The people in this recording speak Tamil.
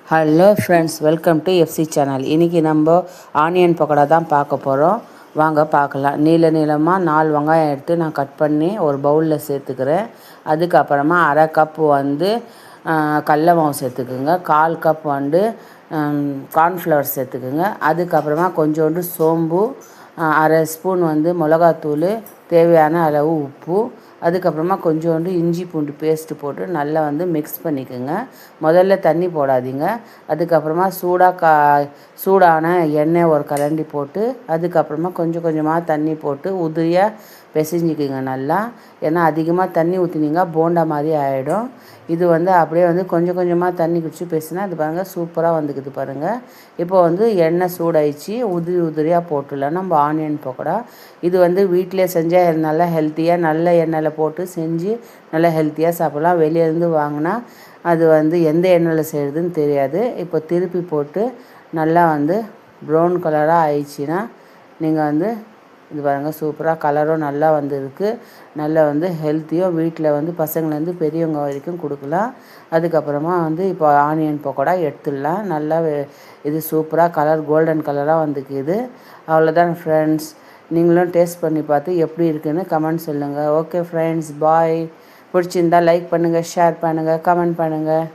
Hello friends, welcome to FC channel. இன்றைக்கி நம்ம ஆனியன் பக்கோடா தான் பார்க்க போகிறோம். வாங்க பார்க்கலாம். நீளமாக 4 வெங்காயம் எடுத்து நான் கட் பண்ணி ஒரு பவுலில் சேர்த்துக்கிறேன். அதுக்கப்புறமா அரை கப் கடல மாவு சேர்த்துக்குங்க. 1/4 கப் கார்ன்ஃப்ளவர் சேர்த்துக்குங்க. அதுக்கப்புறமா கொஞ்சோண்டு சோம்பு, அரை ஸ்பூன் மிளகாத்தூள், தேவையான அளவு உப்பு, அதுக்கப்புறமா கொஞ்சோண்டு இஞ்சி பூண்டு பேஸ்ட்டு போட்டு நல்லா மிக்ஸ் பண்ணிக்கோங்க. முதல்ல தண்ணி போடாதீங்க. அதுக்கப்புறமா சூடான எண்ணெய் ஒரு கரண்டி போட்டு அதுக்கப்புறமா கொஞ்சம் கொஞ்சமாக தண்ணி போட்டு உதிரியாக பிசைஞ்சிக்கிங்க நல்லா. ஏன்னா அதிகமாக தண்ணி ஊற்றினீங்க போண்டா மாதிரி ஆகிடும். இது அப்படியே கொஞ்சம் கொஞ்சமாக தண்ணி குடிச்சு பேசினா அது பாருங்கள் சூப்பராக வந்துக்குது பாருங்கள். இப்போ எண்ணெய் சூடாயிடுச்சு. உதிரியாக போட்டுடலாம் நம்ம ஆனியன் பக்கோடா. இது வீட்டிலே செஞ்சால் நல்லா ஹெல்த்தியாக நல்ல எண்ணெயில் போட்டு செஞ்சு நல்லா ஹெல்த்தியாக சாப்பிட்லாம். வெளியேருந்து வாங்கினா அது எந்த எண்ணெயில் செய்கிறதுன்னு தெரியாது. இப்போ திருப்பி போட்டு நல்லா ப்ரௌன் கலராக ஆயிடுச்சுன்னா நீங்கள் இது பாருங்கள் சூப்பராக கலரும் நல்லா இருக்குது. நல்லா ஹெல்த்தியாக வீட்டில் பசங்கள்லேருந்து பெரியவங்க வரைக்கும் கொடுக்கலாம். அதுக்கப்புறமா இப்போ ஆனியன் பக்கோடா எடுத்துடலாம். நல்லா இது சூப்பராக கலர் கோல்டன் கலராக வந்துக்குது. அவ்வளோதான் ஃப்ரெண்ட்ஸ். நீங்களும் டேஸ்ட் பண்ணி பார்த்து எப்படி இருக்குதுன்னு கமெண்ட் சொல்லுங்கள். ஓகே ஃப்ரெண்ட்ஸ், பாய். பிடிச்சிருந்தால் லைக் பண்ணுங்கள், ஷேர் பண்ணுங்கள், கமெண்ட் பண்ணுங்கள்.